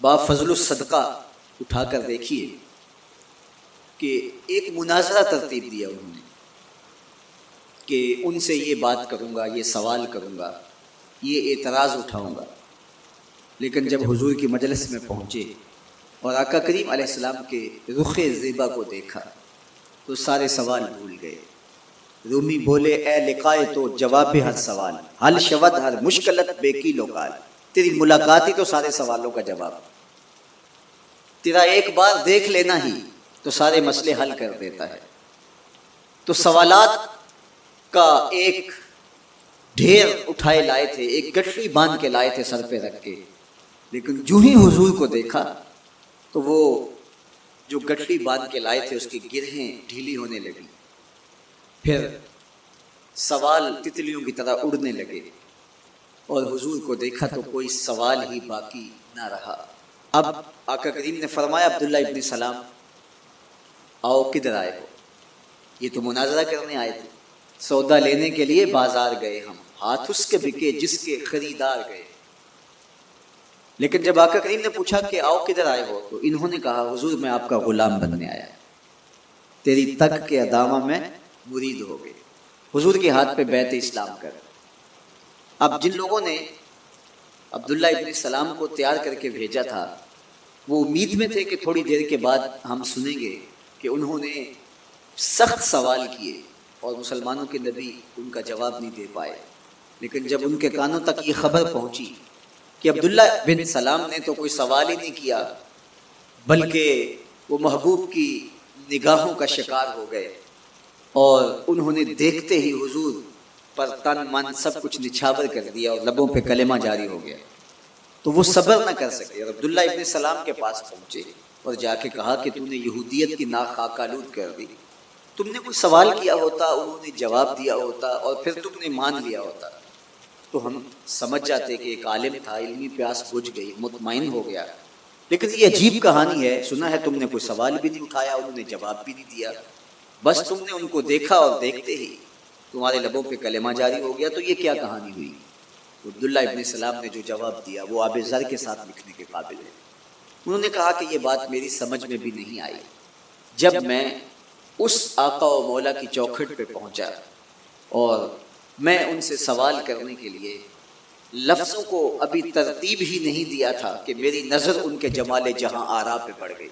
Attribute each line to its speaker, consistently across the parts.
Speaker 1: با فضل الصدقہ اٹھا کر دیکھیے کہ ایک مناظرہ ترتیب دیا انہوں نے کہ ان سے یہ بات کروں گا، یہ سوال کروں گا، یہ اعتراض اٹھاؤں گا، لیکن جب حضور کی مجلس میں پہنچے اور آقا کریم علیہ السلام کے رخ زیبا کو دیکھا تو سارے سوال بھول گئے۔ رومی بولے اے لقائے تو جواب ہر سوال، حل شود ہر مشکلت بے کی لوکال، تیری ملاقات ہی تو سارے سوالوں کا جواب، تیرا ایک بار دیکھ لینا ہی تو سارے مسئلے حل کر دیتا ہے۔ تو سوالات کا ایک ڈھیر اٹھائے لائے تھے، ایک گٹھڑی باندھ کے لائے تھے سر پہ رکھ کے، لیکن جو ہی حضور کو دیکھا تو وہ جو گٹھڑی باندھ کے لائے تھے اس کی گرہیں ڈھیلی ہونے لگی، پھر سوال تتلیوں کی طرح اڑنے لگے، اور حضور کو دیکھا تو کوئی سوال ہی باقی نہ رہا۔ اب آقا کریم نے فرمایا عبداللہ ابن سلام آؤ کدھر آئے ہو؟ یہ تو مناظرہ کرنے آئے تھے، سودا لینے کے لیے بازار گئے ہم، ہاتھ اس کے بکے جس کے خریدار گئے۔ لیکن جب آقا کریم نے پوچھا کہ آؤ کدھر آئے ہو تو انہوں نے کہا حضور میں آپ کا غلام بننے آیا، تیری تک کے ادامہ میں مرید ہو گئے، حضور کے ہاتھ پہ بیعت اسلام کر۔ اب جن لوگوں نے عبداللہ ابن سلام کو تیار کر کے بھیجا تھا وہ امید میں تھے کہ تھوڑی دیر کے بعد ہم سنیں گے کہ انہوں نے سخت سوال کیے اور مسلمانوں کے نبی ان کا جواب نہیں دے پائے، لیکن جب ان کے کانوں تک یہ خبر پہنچی کہ عبداللہ بن سلام نے تو کوئی سوال ہی نہیں کیا بلکہ وہ محبوب کی نگاہوں کا شکار ہو گئے، اور انہوں نے دیکھتے ہی حضور پر تن من سب کچھ نچھاور کر دیا اور لبوں پہ کلمہ جاری ہو گیا، تو وہ صبر نہ کر سکے اور عبداللہ ابن سلام کے پاس پہنچے اور جا کے کہا کہ تم نے یہودیت کی ناک خاک آلود کر دی، تم نے کوئی سوال کیا ہوتا، انہوں نے جواب دیا ہوتا اور پھر تم نے مان لیا ہوتا تو ہم سمجھ جاتے کہ ایک عالم تھا، علمی پیاس بجھ گئی، مطمئن ہو گیا۔ لیکن یہ عجیب کہانی ہے، سنا ہے تم نے کوئی سوال بھی نہیں اٹھایا، انہوں نے جواب بھی نہیں دیا، بس تم نے ان کو دیکھا اور دیکھتے ہی تمہارے لبوں پہ کلمہ جاری ہو گیا، تو یہ کیا کہانی ہوئی؟ عبداللہ ابن سلام نے جو جواب دیا وہ آب زر کے ساتھ لکھنے کے قابل ہے۔ انہوں نے کہا کہ یہ بات میری سمجھ میں بھی نہیں آئی، جب میں اس آقا و مولا کی چوکھٹ پہ پہنچا اور میں ان سے سوال کرنے کے لیے لفظوں کو ابھی ترتیب ہی نہیں دیا تھا کہ میری نظر ان کے جمال جہاں آرا پہ پڑ گئی۔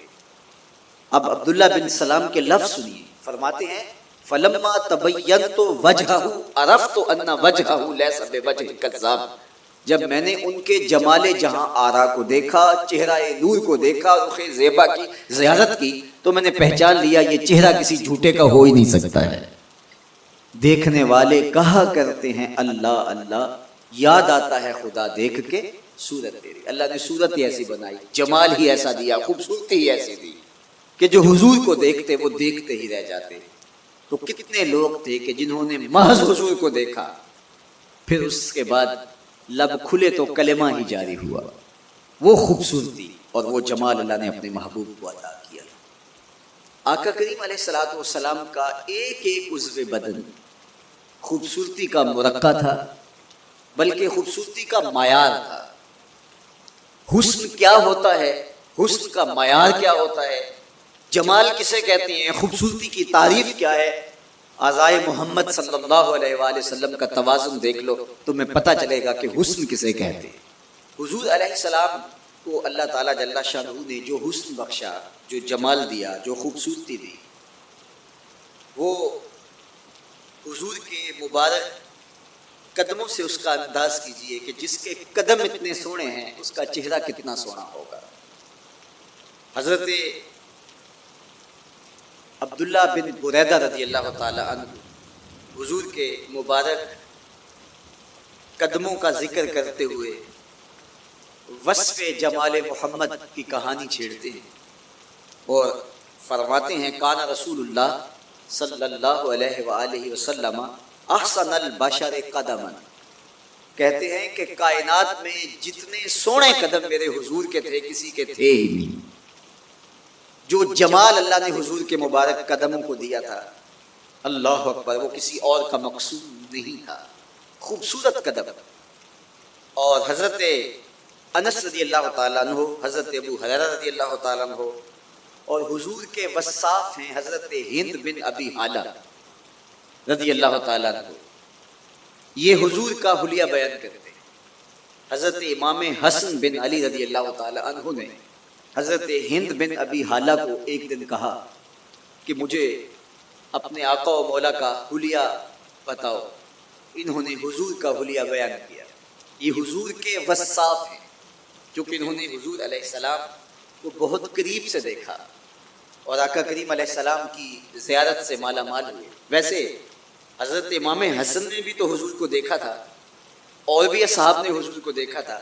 Speaker 1: اب عبداللہ بن سلام کے لفظ سنیے، فرماتے ہیں فلما تبینت وجہہ عرفت ان وجہہ لیس بوجہ کذاب، جب میں نے ان کے جمال جہاں آرا کو دیکھا، چہرہ نور کو دیکھا، رخ زیبا کی زیارت کی، تو میں نے پہچان لیا یہ چہرہ کسی جھوٹے کا ہو ہی نہیں سکتا ہے۔ دیکھنے والے کہا کرتے ہیں اللہ اللہ، یاد آتا ہے خدا دیکھ کے صورت تیری، اللہ نے صورت ہی ایسی بنائی، جمال ہی ایسا دیا، خوبصورتی ہی ایسی دی کہ جو حضور کو دیکھتے وہ دیکھتے ہی رہ جاتے۔ تو کتنے لوگ تھے کہ جنہوں نے محض حضور کو دیکھا پھر اس کے بعد لب کھلے تو کلمہ ہی جاری ہوا، وہ خوبصورتی اور وہ جمال اللہ نے اپنے محبوب کو عطا کیا۔ آقا کریم علیہ الصلوۃ والسلام کا ایک ایک عضو بدن خوبصورتی کا مرقع تھا، بلکہ خوبصورتی کا معیار تھا۔ حسن کیا ہوتا ہے، حسن کا معیار کیا ہوتا ہے، جمال کسے کہتے ہیں، خوبصورتی کی تعریف کیا ہے، اعضائے محمد صلی اللہ علیہ وآلہ وسلم کا توازن دیکھ لو تمہیں پتہ چلے گا کہ حسن کسے کہتے ہیں۔ حضور علیہ السلام کو اللہ تعالیٰ جل شانہ نے جو حسن بخشا، جو جمال دیا، جو خوبصورتی دی، وہ حضور کے مبارک قدموں سے اس کا انداز کیجئے کہ جس کے قدم اتنے سونے ہیں اس کا چہرہ کتنا سونا ہوگا۔ حضرت عبداللہ بن بریدہ رضی اللہ تعالی عنہ حضور کے مبارک قدموں کا ذکر کرتے ہوئے وصف جمال محمد کی کہانی چھیڑتے ہیں اور فرماتے ہیں کان رسول اللہ صلی اللہ علیہ وآلہ وسلم احسن البشر قدما، کہتے ہیں کہ کائنات میں جتنے سونے قدم میرے حضور کے تھے کسی کے تھے ہی نہیں۔ جو جمال اللہ نے حضور کے مبارک قدموں کو دیا تھا، اللہ اکبر، وہ کسی اور کا مقصود نہیں تھا، خوبصورت قدم۔ اور حضرت انس رضی اللہ تعالیٰ عنہ، حضرت ابو ہریرہ رضی اللہ تعالیٰ عنہ، اور حضور کے وصاف ہیں حضرت ہند بن ابی حالہ رضی اللہ تعالیٰ عنہ. یہ حضور کا حلیہ بیان کرتے ہیں. حضرت امام حسن بن علی رضی اللہ تعالیٰ عنہ نے حضرت ہند بن ابی حالہ کو ایک دن کہا کہ مجھے اپنے آقا و مولا کا حلیہ بتاؤ. انہوں نے حضور کا حلیہ بیان کیا. یہ حضور کے وصاف ہیں چونکہ انہوں نے حضور علیہ السلام کو بہت قریب سے دیکھا اور آقا کریم علیہ السلام کی زیارت سے مالا مال ہوئے. ویسے حضرت امام حسن نے بھی تو حضور کو دیکھا تھا اور بھی اصحاب نے حضور کو دیکھا تھا.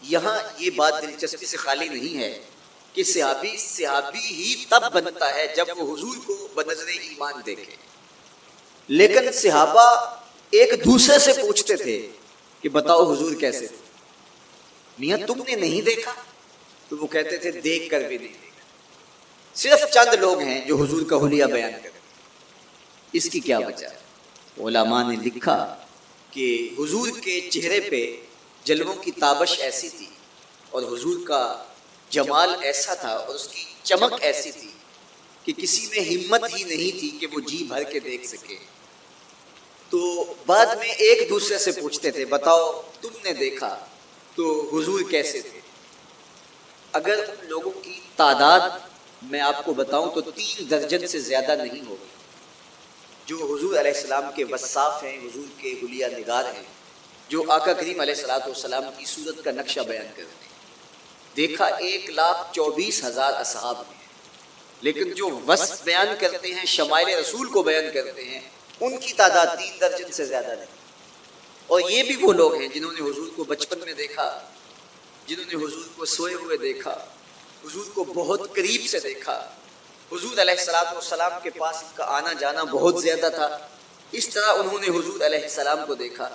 Speaker 1: یہاں یہ بات دلچسپی سے خالی نہیں ہے کہ صحابی ہی تب بنتا ہے جب وہ حضور کو بنظر ایمان دیکھے. لیکن صحابہ ایک دوسرے سے پوچھتے تھے کہ بتاؤ حضور کیسے تھے. میاں تم نے نہیں دیکھا؟ تو وہ کہتے تھے دیکھ کر بھی نہیں دیکھا. صرف چند لوگ ہیں جو حضور کا حلیہ بیان کرتے. اس کی کیا وجہ ہے؟ علماء نے لکھا کہ حضور کے چہرے پہ جلووں کی تابش ایسی تھی اور حضور کا جمال ایسا تھا اور اس کی چمک ایسی تھی کہ کسی میں ہمت ہی نہیں تھی کہ وہ جی بھر کے دیکھ سکے. تو بعد میں ایک دوسرے سے پوچھتے تھے بتاؤ تم نے دیکھا تو حضور کیسے تھے. اگر ان لوگوں کی تعداد میں آپ کو بتاؤں تو 3 درجن سے زیادہ نہیں ہوگی جو حضور علیہ السلام کے وصاف ہیں، حضور کے حلیہ نگار ہیں، جو آقا کریم علیہ السلام کی صورت کا نقشہ بیان کرتے ہیں. دیکھا 1,24,000 اصحاب ہیں، لیکن جو وصف بیان کرتے ہیں، شمائل رسول کو بیان کرتے ہیں، ان کی تعداد 3 درجن سے زیادہ نہیں. اور یہ بھی وہ لوگ ہیں جنہوں نے حضور کو بچپن میں دیکھا، جنہوں نے حضور کو سوئے ہوئے دیکھا، حضور کو بہت قریب سے دیکھا. حضور علیہ السلام کے پاس ان کا آنا جانا بہت زیادہ تھا. اس طرح انہوں نے حضور علیہ السلام کو دیکھا.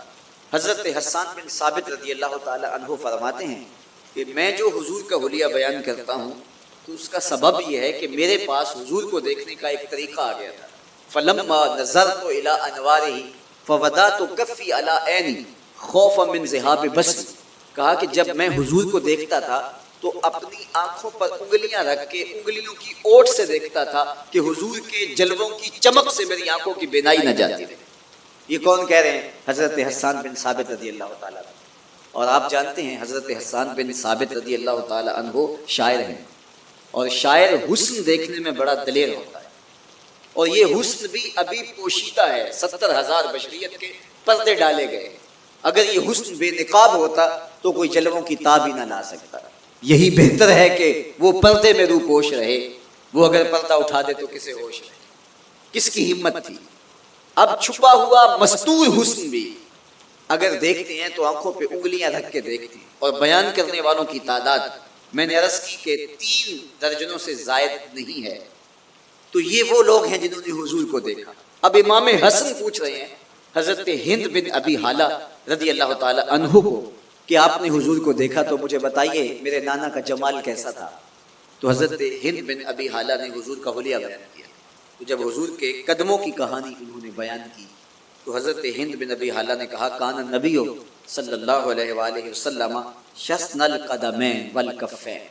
Speaker 1: حضرت حسان بن ثابت رضی اللہ تعالی عنہ فرماتے ہیں کہ میں جو حضور کا حلیہ بیان کرتا ہوں تو اس کا سبب یہ ہے کہ میرے پاس حضور کو دیکھنے کا ایک طریقہ آ گیا تھا. فلما نظرت الى انوارہ فودعت کفی علی عینی خوفا من ذہاب بصری. کہا کہ جب میں حضور کو دیکھتا تھا تو اپنی آنکھوں پر انگلیاں رکھ کے انگلیوں کی اوٹ سے دیکھتا تھا کہ حضور کے جلووں کی چمک سے میری آنکھوں کی بینائی نہ جاتی رہے. یہ کون کہہ رہے ہیں؟ حضرت حسان بن ثابت رضی اللہ تعالیٰ عنہ. اور آپ جانتے ہیں حضرت حسان بن ثابت رضی اللہ تعالیٰ عنہ شاعر ہیں اور شاعر حسن دیکھنے میں بڑا دلیر ہوتا ہے. اور یہ حسن بھی ابھی پوشیدہ ہے. 70,000 بشریت کے پردے ڈالے گئے. اگر یہ حسن بے نقاب ہوتا تو کوئی جلووں کی تاب ہی نہ لا سکتا. یہی بہتر ہے کہ وہ پردے میں رو پوش رہے. وہ اگر پردہ اٹھا دے تو کسے ہوش رہے؟ کس کی ہمت تھی؟ اب چھپا ہوا مستور حسن بھی اگر دیکھتے ہیں تو آنکھوں پہ انگلیاں رکھ کے دیکھتے ہیں. اور بیان کرنے والوں کی تعداد میں نے عرض کی کہ 3 درجنوں سے زائد نہیں ہے. تو یہ وہ لوگ ہیں جنہوں نے حضور کو دیکھا. اب امام حسن پوچھ رہے ہیں حضرت ہند بن ابی حالہ رضی اللہ تعالی عنہ کو کہ آپ نے حضور کو دیکھا تو مجھے بتائیے میرے نانا کا جمال کیسا تھا. تو حضرت ہند بن ابی حالہ نے حضور کا حلیہ بیان کیا. تو جب حضور کے قدموں کی کہانی انہوں نے بیان کی تو حضرت ہند بن ابی حالہ نے کہا کان النبی صلی اللہ علیہ وآلہ وسلم شسن القدمین والکفین.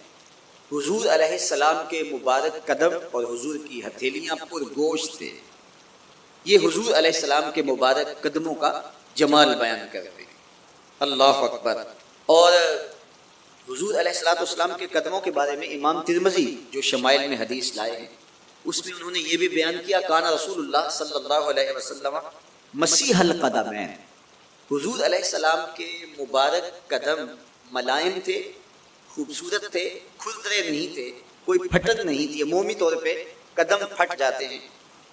Speaker 1: حضور علیہ السلام کے مبارک قدم اور حضور کی ہتھیلیاں پر گوشت تھے. یہ حضور علیہ السلام کے مبارک قدموں کا جمال بیان کرتے ہیں. اللہ اکبر. اور حضور علیہ السلام کے قدموں کے بارے میں امام ترمذی جو شمائل میں حدیث لائے ہیں اس میں انہوں نے یہ بھی بیان کیا کان رسول اللہ صلی اللہ علیہ وسلم مسیح القدمین. حضور علیہ السلام کے مبارک قدم ملائم تھے، خوبصورت تھے، کھردرے نہیں تھے، کوئی پھٹن نہیں تھی. عمومی طور پہ قدم پھٹ جاتے ہیں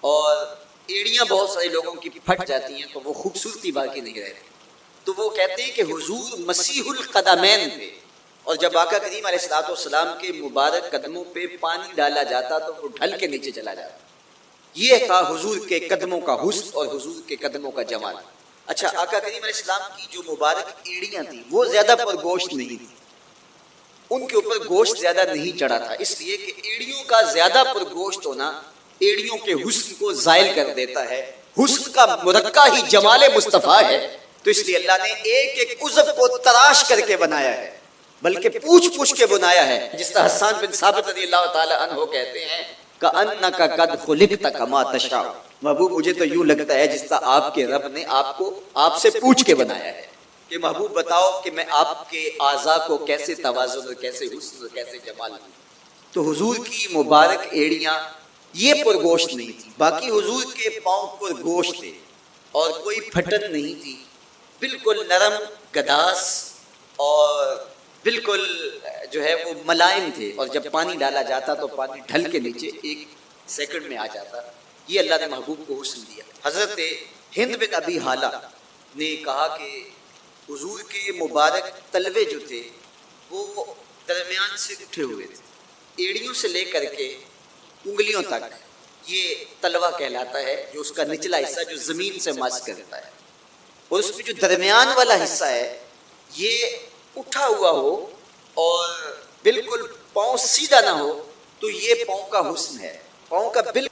Speaker 1: اور ایڑیاں بہت سارے لوگوں کی پھٹ جاتی ہیں تو وہ خوبصورتی باقی نہیں رہتی. تو وہ کہتے ہیں کہ حضور مسیح القدمین تھے. اور جب آقا کریم علیہ السلام کے مبارک قدموں پہ پانی ڈالا جاتا تو وہ ڈھل کے نیچے چلا جاتا. یہ تھا حضور کے قدموں کا حسن اور حضور کے قدموں کا جمال. اچھا، آقا کریم علیہ السلام کی جو مبارک ایڑیاں تھیں وہ زیادہ پر گوشت نہیں تھی، ان کے اوپر گوشت زیادہ نہیں چڑھا تھا، اس لیے کہ ایڑیوں کا زیادہ پر گوشت ہونا ایڑیوں کے حسن کو زائل کر دیتا ہے. حسن کا مرقع ہی جمال مصطفیٰ ہے، تو اس لیے اللہ نے ایک ایک عضو کو تراش کر کے بنایا ہے. بلکہ پوچھ پوچھ کے بنایا ہے، جس طرح حسان بن ثابت رضی اللہ تعالی عنہ کہتے ہیں کأنک قد خلقت کما تشاء، محبوب مجھے تو یوں لگتا ہے جس طرح آپ کے رب نے آپ کو آپ سے پوچھ کے بنایا ہے کہ محبوب بتاؤ کہ میں آپ کے اعضاء کو کیسے توازن اور کیسے حسن اور کیسے جمال دوں۔ تو حضور کی مبارک ایڑیاں یہ پرگوشت نہیں تھی، باقی حضور کے پاؤں پر گوشت تھے اور کوئی پھٹن نہیں تھی، بالکل نرم گداس اور بالکل جو ہے وہ ملائم تھے، اور جب پانی ڈالا جاتا تو پانی ڈھل کے نیچے ایک سیکنڈ میں آ جاتا۔ یہ اللہ نے محبوب کو حسن دیا۔ حضرت ہند بن ابی حالہ نے کہا کہ حضور کے مبارک تلوے جو تھے وہ درمیان سے اٹھے ہوئے تھے، ایڑیوں سے لے کر کے انگلیوں تک یہ تلوہ کہلاتا ہے، جو اس کا نچلا حصہ جو زمین سے مس کرتا ہے، اور اس میں جو درمیان والا حصہ ہے یہ اٹھا ہوا ہو اور بالکل پاؤں سیدھا نہ ہو، تو یہ پاؤں کا حسن ہے، پاؤں کا بالکل